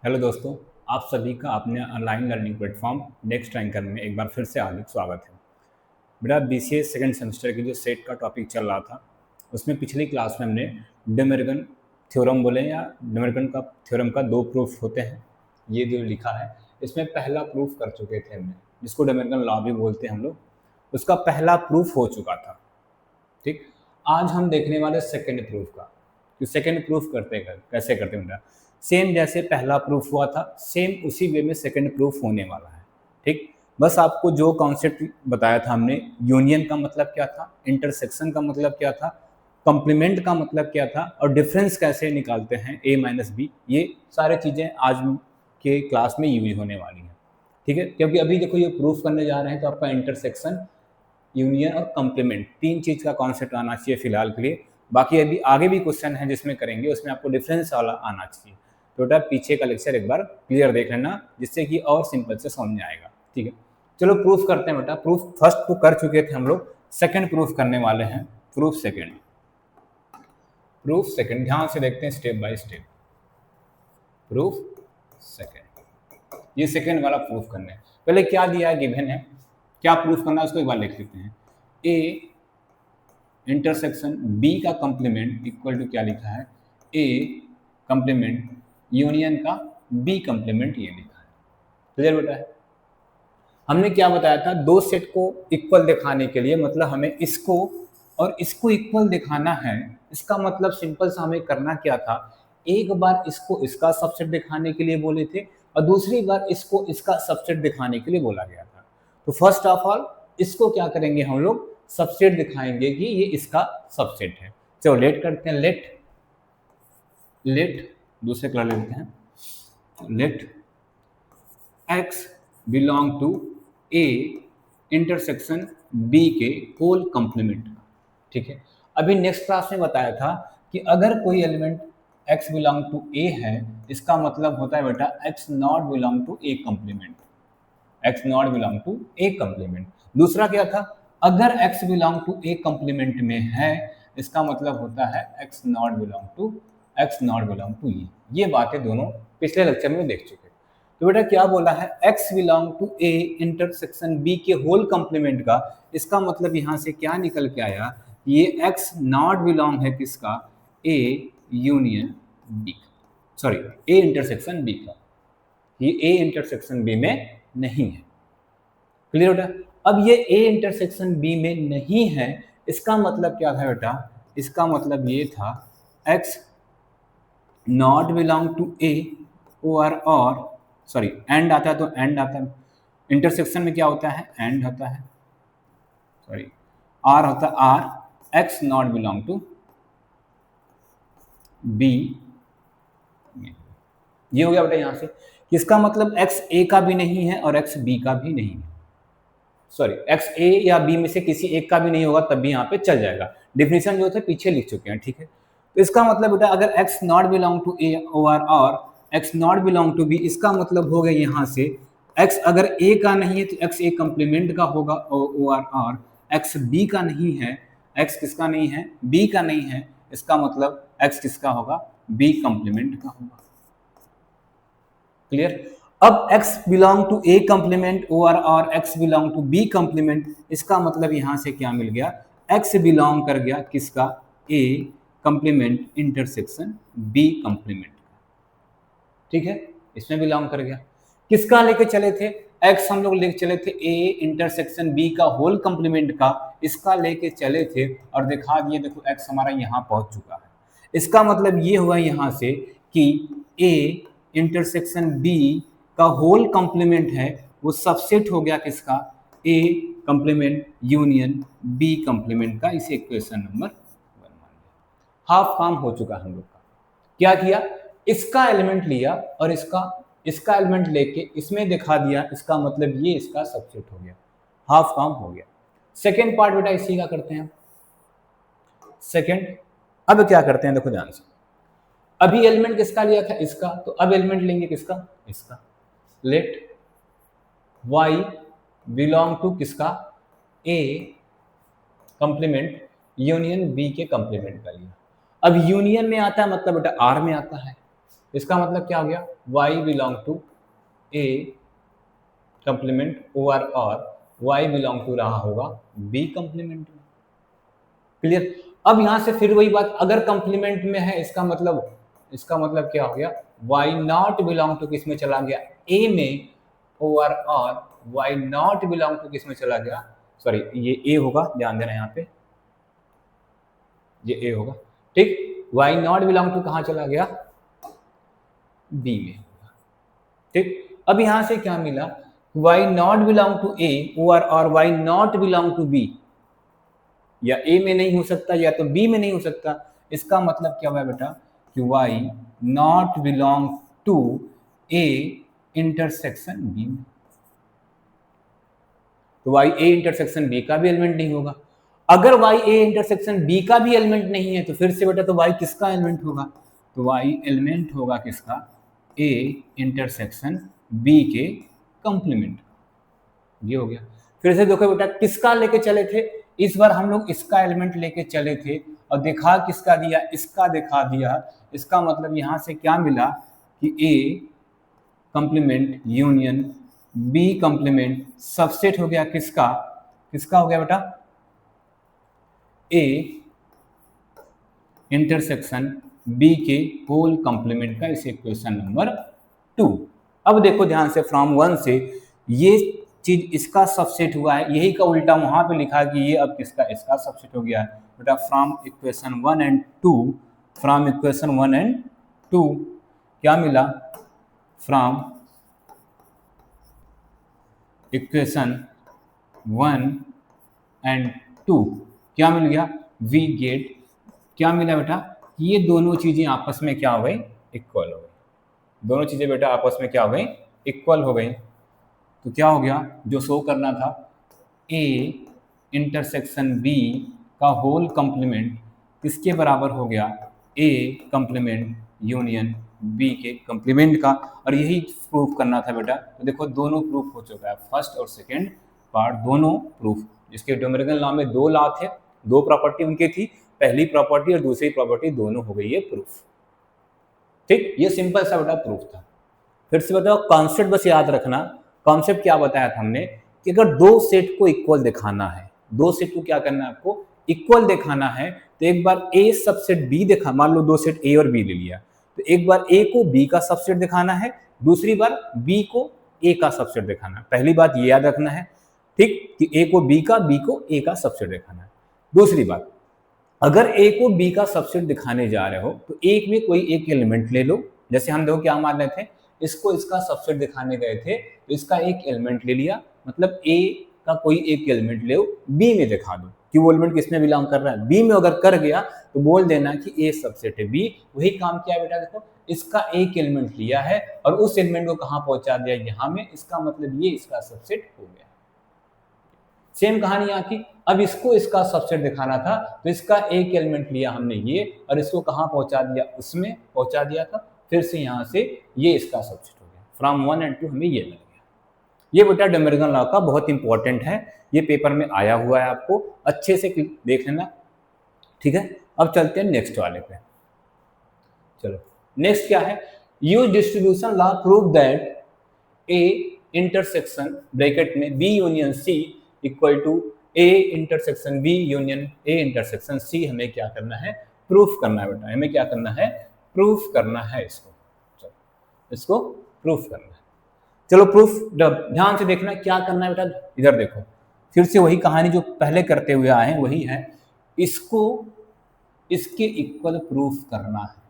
Hello दोस्तों, आप सभी का अपने online learning platform next ranker में एक बार फिर से हार्दिक स्वागत है। मेरा बीसीए सेकंड सेमेस्टर की जो सेट का टॉपिक चल रहा था, उसमें पिछली क्लास में हमने डेमर्गन थ्योरम बोले या डेमर्गन का थ्योरम का दो प्रूफ होते हैं, ये जो लिखा है इसमें पहला प्रूफ कर चुके थे हमने, जिसको डेमर्गन लॉ भी बोलते हैं हम लोग। उसका पहला प्रूफ हो चुका था। ठीक, आज हम देखने वाले सेकंड प्रूफ का कि सेकंड प्रूफ कैसे करते हैं। सेम जैसे पहला प्रूफ हुआ था, सेम उसी वे में सेकंड प्रूफ होने वाला है। ठीक, बस आपको जो कॉन्सेप्ट बताया था हमने, यूनियन का मतलब क्या था, इंटरसेक्शन का मतलब क्या था, कॉम्प्लीमेंट का मतलब क्या था और डिफरेंस कैसे निकालते हैं ए माइनस बी, ये सारी चीज़ें आज के क्लास में यूज होने वाली हैं। ठीक है, क्योंकि अभी देखो ये प्रूफ करने जा रहे हैं तो आपका इंटरसेक्शन, यूनियन और कॉम्प्लीमेंट तीन चीज़ का कॉन्सेप्ट आना चाहिए फिलहाल के लिए। बाकी अभी आगे भी क्वेश्चन है जिसमें करेंगे, उसमें आपको डिफरेंस वाला आना चाहिए। तो बेटा पीछे का लेक्चर एक बार क्लियर देख लेना, जिससे कि और सिंपल से समझ में आएगा। ठीक है, चलो प्रूफ करते हैं बेटा। प्रूफ फर्स्ट तो कर चुके थे हम लोग, सेकंड प्रूफ करने वाले हैं। प्रूफ सेकंड, प्रूफ सेकंड ध्यान से देखते हैं step by step. Proof second, ये सेकंड वाला प्रूफ करना है। पहले क्या दिया है, गिवन है, क्या प्रूफ करना है उसको एक बार लिख लेते हैं। ए इंटरसेक्शन बी का कंप्लीमेंट इक्वल टू क्या लिखा है, ए कंप्लीमेंट यूनियन का बी कंप्लीमेंट, ये लिखा है। क्लियर बेटा है। हमने क्या बताया था, दो सेट को इक्वल दिखाने के लिए, मतलब हमें इसको और इसको इक्वल दिखाना है। इसका मतलब सिंपल सा हमें करना क्या था, एक बार इसको इसका सबसेट दिखाने के लिए बोले थे और दूसरी बार इसको इसका सबसेट दिखाने के लिए बोला गया था। तो फर्स्ट ऑफ ऑल इसको क्या करेंगे हम लोग, सबसेट दिखाएंगे कि ये इसका सबसेट है। चलो लेट करते हैं, लेट दूसरे कलर लेते हैं, let x belong to A intersection B के होल कंप्लीमेंट का। ठीक है, अभी नेक्स्ट क्लास में बताया था कि अगर कोई element x belong to A है, इसका मतलब होता है बेटा x not belong to A complement, x not belong to A complement. दूसरा क्या था, अगर x belong to A complement में है, इसका मतलब होता है x not belong to E. ये बातें दोनों पिछले लेक्चर में देख चुके। तो बेटा क्या बोला है, x belong to A intersection b के होल कंप्लीमेंट का, इसका मतलब यहां से क्या निकल के आया, ये x नॉट बिलोंग है किसका, a union b, sorry a intersection b का, ये a इंटरसेक्शन b में नहीं है। क्लियर बेटा। अब ये a इंटरसेक्शन b में नहीं है, इसका मतलब क्या था बेटा, इसका मतलब ये था x not belong to A और सॉरी एंड आता है, तो एंड आता है, इंटरसेक्शन में क्या होता है, एंड होता है, सॉरी आर होता है, or x not belong to B. ये हो गया बेटा यहां से, किसका मतलब एक्स ए का भी नहीं है और एक्स बी का भी नहीं है, सॉरी एक्स ए या बी में से किसी एक का भी नहीं होगा, तब भी यहाँ पे चल जाएगा। डिफिनेशन जो थे पीछे लिख चुके हैं। ठीक है, तो इसका मतलब बेटा अगर x not belong to A और x not belong to B, इसका मतलब हो गया यहाँ से एक्स अगर ए का नहीं है तो एक्स ए कंप्लीमेंट का होगा और एक्स बी का नहीं है, एक्स किसका नहीं है, बी का नहीं है, इसका मतलब एक्स किसका होगा, बी कंप्लीमेंट का होगा। क्लियर। अब x belong to A complement और x belong to B complement, इसका मतलब यहां से क्या मिल गया, x बिलोंग कर गया किसका, a complement intersection b complement. ठीक है, इसमें बिलोंग कर गया। किसका लेके चले थे, x हम लोग लेके चले थे a इंटरसेक्शन b का होल कंप्लीमेंट का, इसका लेके चले थे और दिखा दिए, देखो x हमारा यहाँ पहुंच चुका है। इसका मतलब ये हुआ यहाँ से कि a इंटरसेक्शन b का होल कंप्लीमेंट है, वो सबसेट हो गया किसका, a complement union b complement का। इसे इक्वेशन नंबर 1 मान लिया। हाफ काम हो चुका हम लोग का। क्या किया, इसका एलिमेंट लिया और इसका एलिमेंट लेके इसमें दिखा दिया, इसका मतलब ये इसका सबसेट हो गया। हाफ काम हो गया। सेकेंड पार्ट बेटा इसी का करते हैं। सेकेंड, अब क्या करते हैं देखो ध्यान से, अभी एलिमेंट किसका लिया था, इसका, तो अब एलिमेंट लेंगे किसका, इसका। लेट y बिलोंग टू किसका, a कंप्लीमेंट यूनियन b के कंप्लीमेंट का लिया। अब यूनियन में आता है मतलब बेटा r में आता है, इसका मतलब क्या हो गया, y belong to a complement over और y बिलोंग टू रहा होगा b कंप्लीमेंट में। क्लियर। अब यहां से फिर वही बात, अगर कंप्लीमेंट में है इसका मतलब क्या हो गया, y नॉट बिलोंग टू किस में चला गया, a में ओवर और y नॉट बिलोंग टू किस में चला गया, सॉरी ये a होगा, ध्यान देना यहाँ पे ये a होगा, ठीक। y नॉट बिलोंग टू कहां चला गया, b में, ठीक। अब यहां से क्या मिला, y not belong to a over और y not belong to b, या a में नहीं हो सकता या तो b में नहीं हो सकता। इसका मतलब क्या हुआ बेटा कि y not belong to a intersection b में, तो y a इंटरसेक्शन b का भी एलिमेंट नहीं होगा। अगर y a इंटरसेक्शन b का भी एलिमेंट नहीं है तो फिर से बेटा तो y किसका एलिमेंट होगा, तो y एलिमेंट होगा किसका, a इंटरसेक्शन b के कंप्लीमेंट। ये हो गया। फिर से देखो बेटा किसका लेके चले थे, इस बार हम लोग इसका एलिमेंट लेके चले थे और दिखा किसका दिया, इसका दिखा दिया। इसका मतलब यहां से क्या मिला कि a complement union b complement subset हो गया किसका, किसका हो गया बेटा, a इंटरसेक्शन b के होल कंप्लीमेंट का, इसे क्वेश्चन नंबर 2। अब देखो ध्यान से, फ्रॉम 1 से ये चीज इसका सबसेट हुआ है, यही का उल्टा वहां पे लिखा कि ये अब किसका, इसका सबसेट हो गया है बेटा। From equation 1 and 2, from equation 1 and 2 क्या मिला, फ्रॉम इक्वेशन 1 एंड 2 क्या मिल गया, वी गेट, क्या मिला बेटा, ये दोनों चीजें आपस में क्या हो गई, इक्वल हो गई। दोनों चीजें बेटा आपस में क्या हो गई, इक्वल हो गई। तो क्या हो गया, जो शो करना था, a इंटरसेक्शन b का होल कंप्लीमेंट किसके बराबर हो गया, a कंप्लीमेंट यूनियन b के कंप्लीमेंट का, और यही प्रूफ करना था बेटा। तो देखो दोनों प्रूफ हो चुका है, फर्स्ट और सेकंड पार्ट दोनों प्रूफ। जिसके ड्यूमेरिकल लॉ में 2 लॉ थे, 2 प्रॉपर्टी उनकी थी, पहली प्रॉपर्टी और दूसरी प्रॉपर्टी दोनों हो गई है प्रूफ, ठीक। ये सिंपल सा बेटा प्रूफ था। फिर से बताओ कॉन्सेप्ट बस याद रखना, कॉन्सेप्ट क्या बताया था हमने कि अगर 2 सेट को इक्वल दिखाना है, 2 सेट को क्या करना है आपको, इक्वल दिखाना है, तो एक बार a सबसेट b दिखा, मान लो 2 सेट a और b ले लिया, तो एक बार a को b का सबसेट दिखाना है, दूसरी बार b को a का सबसेट दिखाना है। पहली बात ये याद रखना है, ठीक, कि a को b का, b को a का सबसेट दिखाना है। दूसरी बात, अगर a को b का सबसेट दिखाने जा रहे हो तो एक में कोई एक एलिमेंट ले लो। जैसे हम देखो क्या मान रहे थे, इसको इसका सबसेट दिखाने गए थे तो इसका एक एलिमेंट ले लिया, मतलब a का कोई एक एलिमेंट ले b में दिखा दो कि वो एलिमेंट किसमें बिलोंग कर रहा है, b में अगर कर गया तो बोल देना कि a सबसेट है b। वही काम किया बेटा, देखो इसका एक एलिमेंट लिया है और उस एलिमेंट को कहाँ पहुंचा दिया, यहाँ में, इसका मतलब ये इसका सबसेट हो गया। सेम कहानी यहाँ की, अब इसको इसका सबसेट दिखाना था तो इसका एक एलिमेंट लिया हमने ये और इसको कहाँ पहुंचा दिया, उसमें पहुंचा दिया था, फिर से यहाँ से ये इसका सबसेट हो गया। फ्रॉम 1 एंड 2 हमें ये मिल गया। ये बेटा ड्यूमेरिकल लॉ का बहुत इंपॉर्टेंट है, ये पेपर में आया हुआ है, आपको अच्छे से देख लेना, ठीक है। अब चलते हैं नेक्स्ट वाले पे। चलो नेक्स्ट क्या है, use distribution law prove that A intersection bracket में B union C equal to A intersection B union A intersection C. हमें क्या करना है, प्रूफ करना है बेटा, हमें क्या करना है, प्रूफ करना है इसको। चलो इसको प्रूफ करना है। चलो प्रूफ ध्यान से देखना क्या करना है बेटा, इधर देखो, फिर से वही कहानी जो पहले करते हुए आए हैं वही है, इसको इसके इक्वल प्रूफ करना है,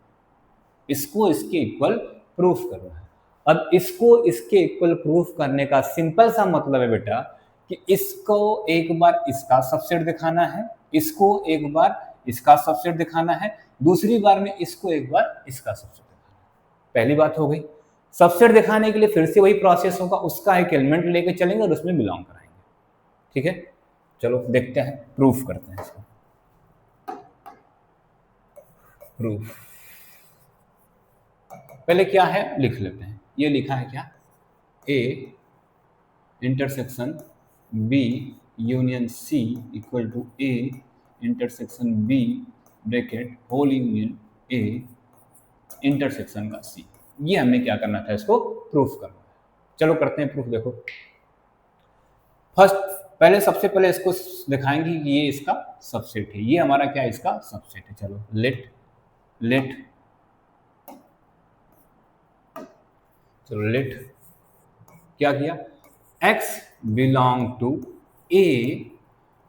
इसको इसके इक्वल प्रूफ करना है। अब इसको इसके इक्वल प्रूफ करने का सिंपल सा मतलब है बेटा कि इसको एक बार इसका सबसेट दिखाना है, इसको एक बार इसका सबसेट दिखाना है, दूसरी बार में इसको एक बार इसका सबसेट दिखाना है। पहली बात हो गई। सबसेट दिखाने के लिए फिर से वही प्रोसेस होगा, उसका एक एलिमेंट लेके चलेंगे और उसमें बिलोंग कराएंगे, ठीक है। चलो देखते हैं, प्रूफ करते हैं इसको। प्रूफ पहले क्या है लिख लेते हैं, ये लिखा है क्या, A intersection B union C equal to A intersection B bracket whole union A intersection का सी। ये हमने क्या करना था, इसको प्रूफ करना है। चलो करते हैं प्रूफ। देखो फर्स्ट पहले सबसे पहले इसको दिखाएंगे कि ये इसका सबसेट है, ये हमारा क्या है, इसका सबसेट है। चलो लेट क्या किया, x belong to A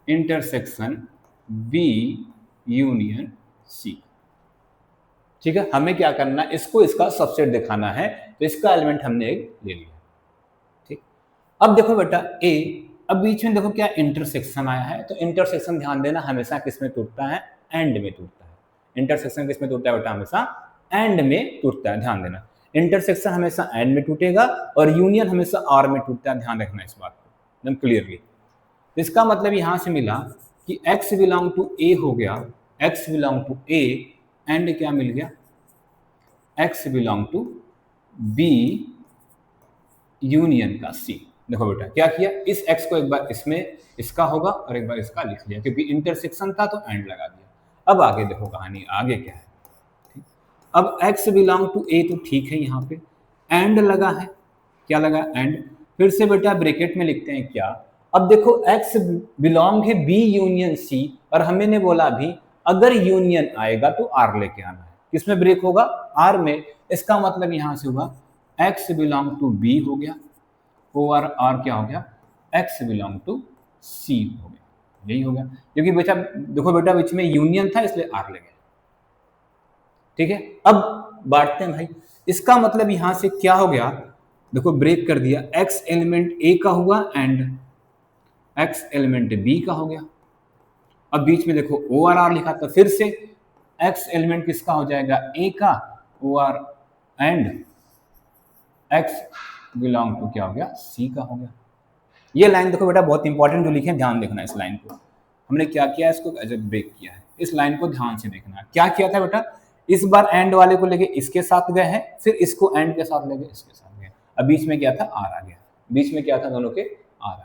intersection B union C। ठीक है, हमें क्या करना है, इसको इसका सबसेट दिखाना है, तो इसका एलिमेंट हमने एक ले लिया। ठीक, अब देखो बेटा A, अब बीच में देखो क्या इंटरसेक्शन आया है, तो इंटरसेक्शन ध्यान देना हमेशा किस में टूटता है, एंड में टूटता है। इंटरसेक्शन किस में टूटता है बेटा, हमेशा एंड में टूटता है। ध्यान देना इंटरसेक्शन हमेशा एंड में टूटेगा और यूनियन हमेशा आर में टूटता है। ध्यान रखना इस बात को एकदम क्लियरली। इसका मतलब यहां से मिला कि x बिलोंग टू ए हो गया, x belong to A and क्या मिल गया, x belong to B union का सी। देखो बेटा क्या किया, इस x को एक बार इसमें इसका होगा और एक बार इसका लिख लिया, क्योंकि इंटरसेक्शन था तो एंड लगा दिया। अब आगे देखो कहानी आगे क्या है। ठीक? अब x बिलोंग टू ए तो ठीक है, यहाँ पे एंड लगा है, क्या लगा, एंड। फिर से बेटा ब्रैकेट में लिखते हैं क्या, अब देखो x बिलोंग है बी यूनियन सी, और हमने बोला अभी अगर यूनियन आएगा तो आर लेके आना है। किसमें ब्रेक होगा, आर में। इसका मतलब यहां से हुआ x बिलोंग टू बी हो गया, और आर क्या हो गया, x बिलोंग टू सी हो गया। यही हो गया, क्योंकि बेटा देखो बेटा बीच में यूनियन था इसलिए आर ले गए। ठीक है, अब बांटते हैं भाई। इसका मतलब यहां से क्या हो गया, देखो ब्रेक कर दिया, x एलिमेंट ए का हुआ एंड x एलिमेंट बी का हो गया। अब बीच में देखो ओ आर लिखा, तो फिर से x एलिमेंट किसका हो जाएगा, a का, or and x belong to क्या हो गया, c का हो गया। ये लाइन देखो बेटा बहुत इंपॉर्टेंट जो लिखे, ध्यान देखना इस लाइन को। हमने क्या किया, इसको एज ए ब्रेक किया है, इस लाइन को ध्यान से देखना। क्या किया था बेटा, इस बार एंड वाले को लेके इसके साथ गए हैं, फिर इसको एंड के साथ लेके इसके साथ गए। अब बीच में क्या था, आर आ गया, बीच में क्या था, दोनों के आर आ गया।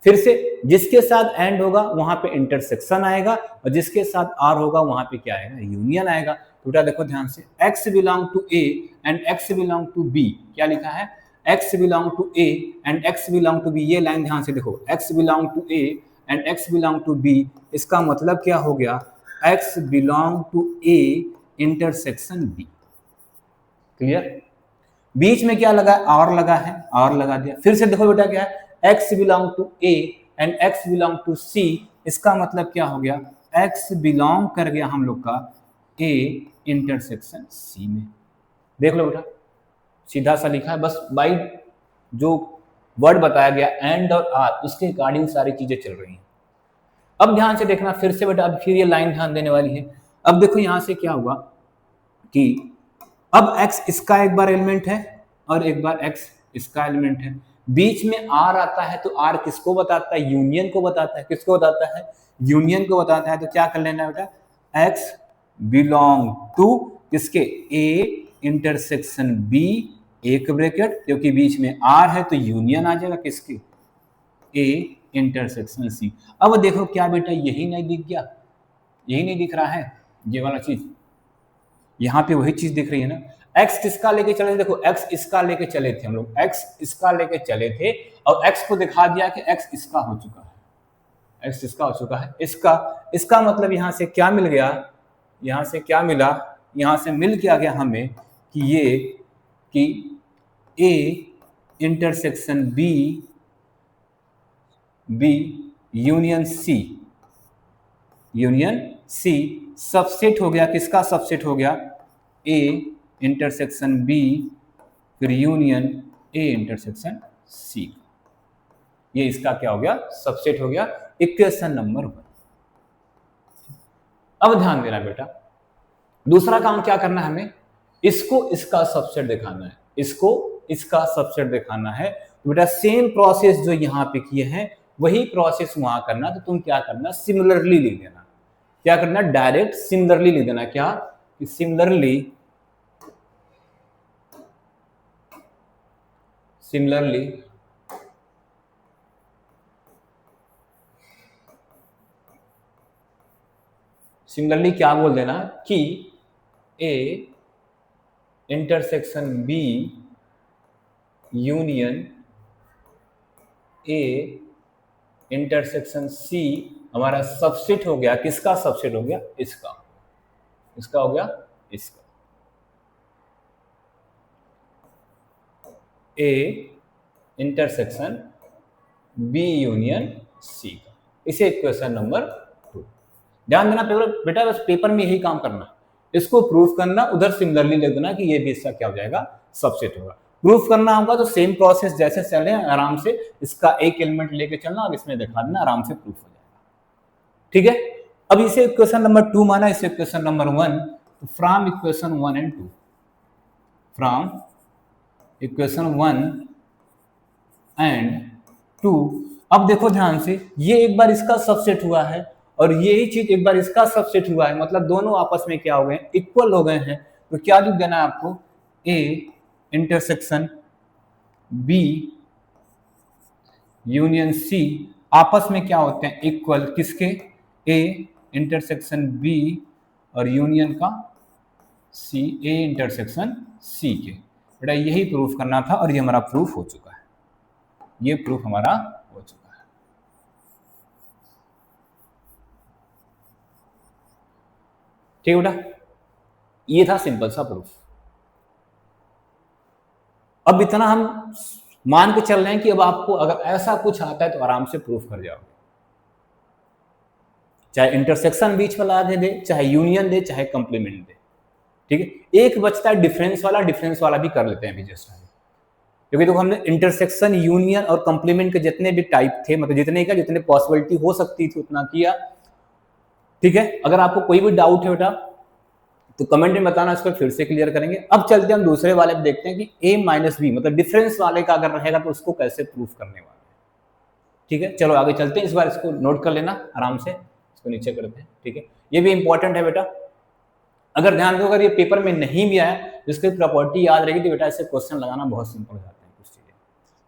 फिर से जिसके साथ एंड होगा वहां पे इंटरसेक्शन आएगा, और जिसके साथ आर होगा वहां पे क्या आएगा, यूनियन आएगा। बेटा देखो ध्यान से, x belong to A and x belong to B, क्या लिखा है, x belong to A and x belong to B. ये लाइन ध्यान से देखो, x belong to A and x belong to B, इसका मतलब क्या हो गया, x belong to A intersection B. Clear, बीच में क्या लगा, आर लगा है, आर लगा दिया। फिर से देखो बेटा क्या है, x belong to A and x belong to C, इसका मतलब क्या हो गया, x बिलोंग कर गया हम लोग का a इंटरसेक्शन c में। देख लो बेटा सीधा सा लिखा है, बस बाई जो वर्ड बताया गया एंड और आर, उसके अकॉर्डिंग सारी चीजें चल रही हैं। अब ध्यान से देखना फिर से बेटा, अब फिर ये लाइन ध्यान देने वाली है। अब देखो यहां से क्या हुआ कि अब x इसका एक बार एलिमेंट है और एक बार x इसका एलिमेंट है, बीच में r आता है, तो r किसको बताता है, यूनियन को बताता है। किसको बताता है, यूनियन को बताता है। तो क्या कर लेना बेटा, x बिलोंग टू किसके, a इंटरसेक्शन b, एक ब्रैकेट, क्योंकि बीच में r है तो यूनियन आ जाएगा किसके, a इंटरसेक्शन c। अब देखो क्या बेटा, यही नहीं दिख गया, यही नहीं दिख रहा है ये वाला चीज, यहाँ पे वही चीज दिख रही है ना। x किसका लेके चले थे, देखो x इसका लेके चले थे हम लोग, x इसका लेके चले थे और x को दिखा दिया कि x इसका हो चुका है, x इसका हो चुका है, इसका मतलब यहाँ से क्या मिल गया, यहाँ से क्या मिला, यहाँ से मिल क्या गया हमें कि ये कि a intersection b union c subset हो गया, किसका सबसेट हो गया, a इंटरसेक्शन b फिर यूनियन a इंटरसेक्शन c। ये इसका क्या हो गया, सबसेट हो गया, इक्वेशन नंबर 1। अब ध्यान देना बेटा, दूसरा काम क्या करना है हमें, इसको इसका सबसेट दिखाना है, इसको इसका सबसेट दिखाना है। तो बेटा सेम प्रोसेस जो यहां पे किए हैं वही प्रोसेस वहां करना। तो तुम क्या करना, सिमिलरली लिख देना। क्या करना, डायरेक्ट सिमिलरली लिख देना। क्या, सिमिलरली क्या बोल देना कि a intersection B union A intersection C हमारा सबसेट हो गया, किसका सबसेट हो गया? इसका हो गया इसका। A intersection B union C का, इसे इक्वेशन नंबर 2। ध्यान देना बेटा, बस पेपर में यही काम करना, इसको प्रूफ करना, उधर सिमिलरली लिख देना कि ये भी इसका क्या हो जाएगा? सबसेट होगा। प्रूफ करना होगा तो सेम प्रोसेस जैसे चले आराम से, इसका एक एलिमेंट लेके चलना और इसमें दिखा देना, आराम से प्रूफ हो जाएगा। ठीक है, अब इसे इक्वेशन नंबर 2 माना, इसे equation number 1। From equation 1 and 2, from equation 1 and 2, अब देखो ध्यान से, ये एक बार इसका सबसेट हुआ है और यही चीज एक बार इसका सबसेट हुआ है, मतलब दोनों आपस में क्या हो गए? इक्वल हो गए हैं। तो क्या लिख देना है आपको? A intersection B union C आपस में क्या होते हैं? इक्वल। किसके? ए इंटरसेक्शन बी और यूनियन का सी, ए इंटरसेक्शन सी के। बेटा यही प्रूफ करना था और ये हमारा प्रूफ हो चुका है, ये प्रूफ हमारा हो चुका है। ठीक है बेटा, ये था सिंपल सा प्रूफ। अब इतना हम मान के चल रहे हैं कि अब आपको अगर ऐसा कुछ आता है तो आराम से प्रूफ कर जाओगे, चाहे इंटरसेक्शन बीच में ला दे, चाहे यूनियन दे, चाहे कंप्लीमेंट दे। ठीक है, एक बचता है डिफरेंस वाला, डिफरेंस वाला भी कर लेते हैं अभी जस्ट, क्योंकि देखो हमने इंटरसेक्शन, यूनियन और कंप्लीमेंट के जितने भी टाइप थे, मतलब जितने पॉसिबिलिटी हो सकती थी उतना किया। ठीक है, अगर आपको कोई भी डाउट है बेटा तो कमेंट में बताना, इसको फिर से क्लियर करेंगे। अब चलते हैं हम दूसरे वाले पे, देखते हैं कि a माइनस बी मतलब डिफरेंस वाले का अगर रहेगा तो उसको कैसे प्रूफ करने वाले। ठीक है, चलो आगे चलते हैं। इस बार इसको नोट कर लेना आराम से, इसको नीचे करते हैं। ठीक है, ये भी इंपॉर्टेंट है बेटा, अगर ध्यान दो, अगर ये पेपर में नहीं भी आया, जिसकी प्रॉपर्टी याद रहेगी तो बेटा इससे क्वेश्चन लगाना बहुत सिंपल हो जाता है कुछ चीजें।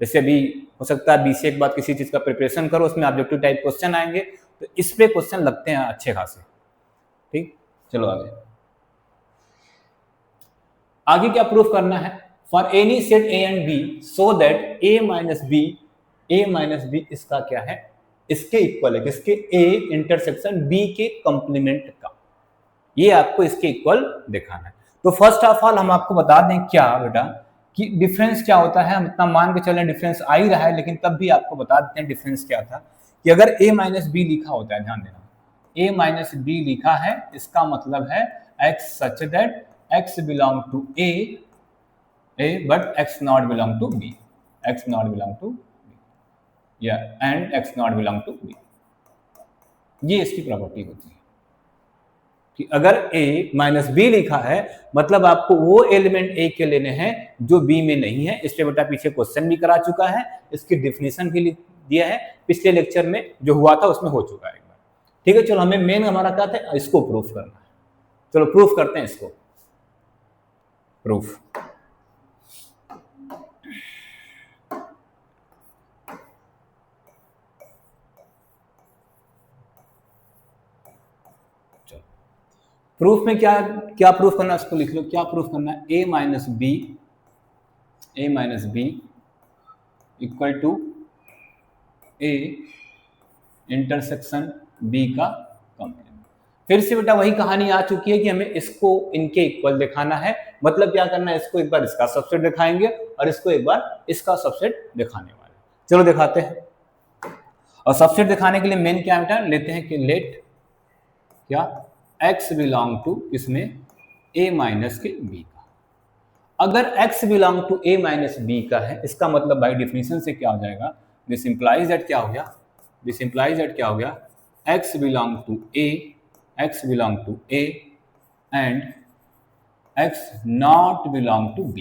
जैसे अभी हो सकता है बीसीए के बाद किसी चीज का प्रिपरेशन करो, उसमें ऑब्जेक्टिव टाइप क्वेश्चन आएंगे, तो इस पे क्वेश्चन लगते हैं अच्छे खासे। ठीक, चलो आगे क्या प्रूफ करना है? For any set A and B so that A minus B इसका क्या है? इसके इक्वल है। किसके? ए इंटरसेक्शन बी के कंप्लीमेंट का, ये आपको इसके इक्वल दिखाना है। तो फर्स्ट ऑफ ऑल हम आपको बता दें क्या बेटा कि डिफरेंस क्या होता है। हम इतना मान के चलें डिफरेंस आ ही रहा है, लेकिन तब भी आपको बता देते हैं डिफरेंस क्या था। कि अगर a माइनस बी लिखा होता है, ध्यान देना, a माइनस बी लिखा है, इसका मतलब है x such that x belong to a but x not belong to b, x not belong to b या and x not belong to b। ये इसकी प्रॉपर्टी होती है कि अगर a माइनस बी लिखा है मतलब आपको वो एलिमेंट a के लेने हैं जो b में नहीं है। इस पे बेटा पीछे क्वेश्चन भी करा चुका है, इसकी डिफिनेशन भी दिया है, पिछले लेक्चर में जो हुआ था उसमें हो चुका है एक बार। ठीक है, चलो हमें मेन हमारा क्या था? इसको प्रूफ करना है। चलो प्रूफ करते हैं इसको। प्रूफ प्रूफ में क्या क्या प्रूफ करना है उसको लिख लो। क्या प्रूफ करना है? a minus B equal to a intersection b का कंप्लीमेंट। फिर से बेटा वही कहानी आ चुकी है कि हमें इसको इनके इक्वल दिखाना है। मतलब क्या करना है? इसको एक बार इसका सबसेट दिखाएंगे और इसको एक बार इसका सबसेट दिखाने वाले। चलो दिखाते हैं। और सबसेट दिखाने के लिए मेन क्या बेटा लेते हैं कि लेट क्या x बिलोंग टू इसमें a माइनस के b का। अगर x belong to a minus b का है, इसका मतलब बाय डिफिनेशन से क्या हो जाएगा? दिस इंप्लाइज दैट क्या हो गया? दिस इंप्लाइज दैट क्या हो गया? x belong to a and x not belong to b।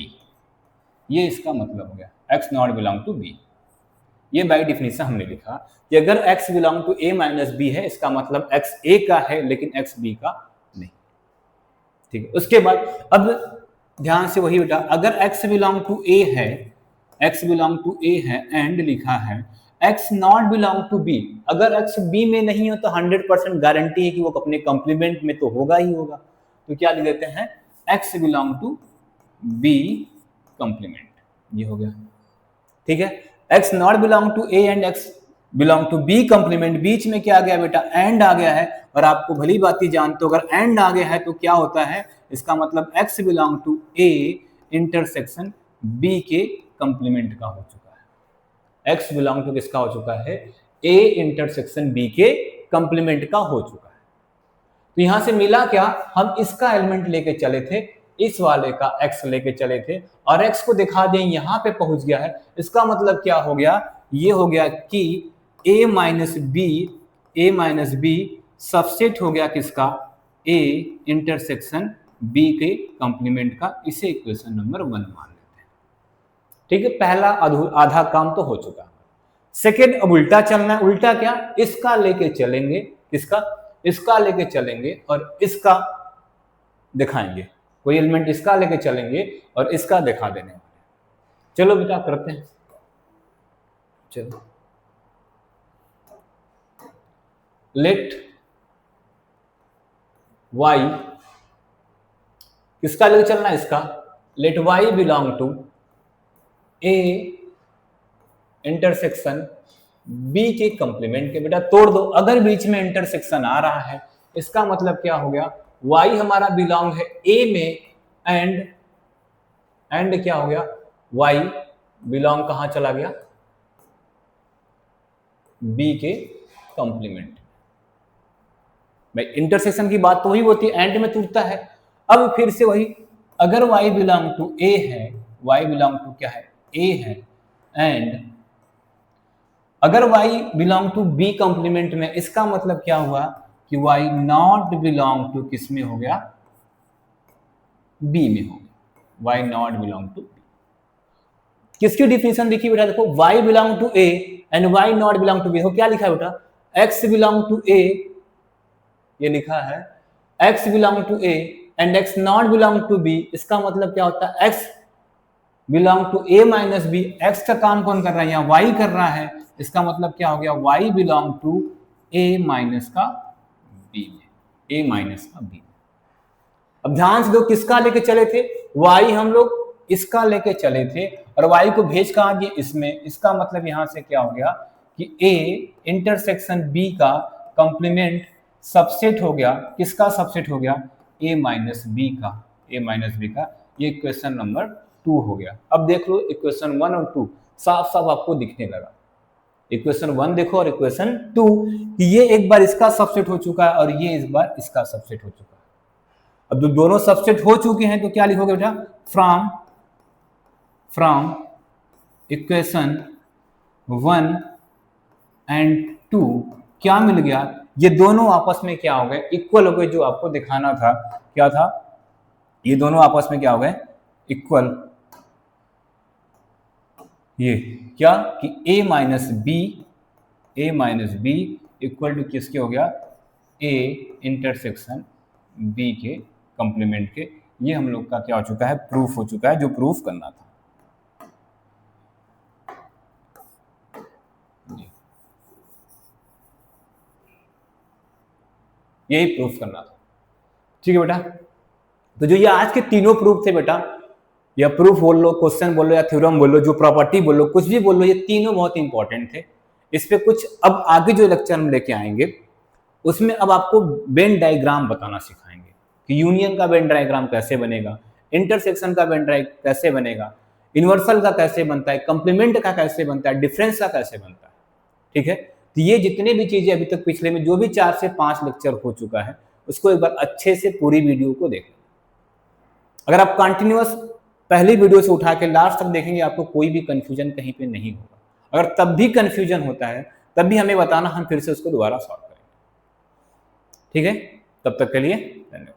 ये इसका मतलब हो गया, x not belong to b। ये बाय डिफिनेशन हमने लिखा कि अगर x belong to a minus B है, इसका मतलब x a का है लेकिन x b का नहीं। ठीक है, उसके बाद अब ध्यान से वही बेटा, अगर x बिलोंग टू a है, x बिलोंग टू a है एंड लिखा है x not belong to b। अगर x b में नहीं हो तो 100% गारंटी है कि वो अपने कंप्लीमेंट में तो होगा ही होगा। तो क्या लिख देते हैं? x belong to B complement, ये हो गया। ठीक है, x not belong to A and x belong to B complement, बीच में क्या आ गया बेटा, एंड आ गया है। और आपको भली बात ही जानते हो, अगर एंड आ गया है तो क्या होता है, इसका मतलब x belong to A intersection B के कंप्लीमेंट का हो चुका है। x बिलोंग टू किसका हो चुका है, a इंटरसेक्शन b के कंप्लीमेंट का हो चुका है। तो यहां से मिला क्या, हम इसका एलिमेंट लेके चले थे, इस वाले का x लेके चले थे, और x को दिखा दें यहां पे पहुंच गया है। इसका मतलब क्या हो गया, ये हो गया कि a माइनस बी सबसेट हो गया किसका, a इंटरसेक्शन b के कंप्लीमेंट का। इसे इक्वेशन नंबर 1 मान लेते हैं। ठीक है, पहला आधा काम तो हो चुका। सेकेंड, अब उल्टा चलना है। उल्टा क्या, इसका लेके चलेंगे, किसका, इसका लेके चलेंगे और इसका दिखाएंगे। कोई एलिमेंट इसका लेके चलेंगे और इसका दिखा देने वाले। चलो बेटा करते हैं। चलो, लेट y, किसका लेके चलना है, इसका। Let y belong to a intersection b के कंप्लीमेंट के। बेटा तोड़ दो, अगर बीच में इंटरसेक्शन आ रहा है इसका मतलब क्या हो गया, y हमारा बिलोंग है a में, एंड क्या हो गया, y बिलोंग कहां चला गया, b के कंप्लीमेंट। भाई इंटरसेक्शन की बात तो वही होती है, एंड में टूटता है। अब फिर से वही, अगर y बिलोंग टू a है, y बिलोंग टू क्या है, a है, एंड अगर y belong to b complement में, इसका मतलब क्या हुआ कि y नॉट बिलोंग टू किस में हो गया, b में हो गया। y not belong to b, किसकी डिफिनेशन देखिए बेटा, देखो y belong to a and y not belong to b। हो क्या लिखा है बेटा, x बिलोंग टू a, ये लिखा है x belong to a and x not belong to b। इसका मतलब क्या होता है, x belong to a minus b। x का काम कौन कर रहा है, यहाँ y कर रहा है। इसका मतलब क्या हो गया, y belong to a minus का b में, a माइनस का b। अब ध्यान से दो, किसका लेके चले थे, y हम लोग इसका लेके चले थे और y को भेज कहां दिए, इसमें। इसका मतलब यहां से क्या हो गया कि a इंटरसेक्शन b का कंप्लीमेंट सबसेट हो गया, किसका सबसेट हो गया, a माइनस बी का, a माइनस बी का। ये इक्वेशन नंबर 2 हो गया। अब देख लो इक्वेशन 1 और 2 साफ साफ आपको दिखने लगा। इक्वेशन 1 देखो और इक्वेशन 2, ये एक बार इसका सबसेट हो चुका है और ये इस बार इसका सबसेट हो चुका है। अब जो दोनों सबसेट हो चुके हैं तो क्या लिखोगे बेटा, फ्रॉम इक्वेशन 1 एंड 2 क्या मिल गया, ये दोनों आपस में क्या हो गए, इक्वल हो गए। जो आपको दिखाना था क्या था, ये दोनों आपस में क्या हो गए, इक्वल। ये क्या कि a minus B equal to किसके हो गया, a इंटरसेक्शन b के कंप्लीमेंट के। ये हम लोग का क्या हो चुका है, प्रूफ हो चुका है, जो प्रूफ करना था। यही प्रूफ करना था। ठीक है बेटा, तो जो ये आज के तीनों प्रूफ थे बेटा, या प्रूफ बोल लो, क्वेश्चन बोल लो, या थ्योरम बोल लो, जो प्रॉपर्टी बोल लो, कुछ भी बोल लो, ये तीनों बहुत इंपॉर्टेंट थे। इस पे कुछ अब आगे जो लेक्चर हम लेके आएंगे उसमें अब आपको वेन डायग्राम बताना सिखाएंगे कि यूनियन का वेन डायग्राम कैसे बनेगा, इंटरसेक्शन का वेन डायग्राम कैसे बनेगा, यूनिवर्सल का कैसे बनता है, कंप्लीमेंट का कैसे बनता है, डिफरेंस का कैसे बनता है। ठीक है, तो ये जितने भी चीजें अभी तक पिछले में जो भी 4 से 5 लेक्चर हो चुका है, उसको एक बार अच्छे से पूरी वीडियो को देखें। अगर आप कंटिन्यूअस पहली वीडियो से उठा के लास्ट तक देखेंगे, आपको कोई भी कंफ्यूजन कहीं पे नहीं होगा। अगर तब भी कंफ्यूजन होता है तब भी हमें बताना, हम फिर से उसको दोबारा सॉल्व करेंगे। ठीक है, तब तक के लिए धन्यवाद।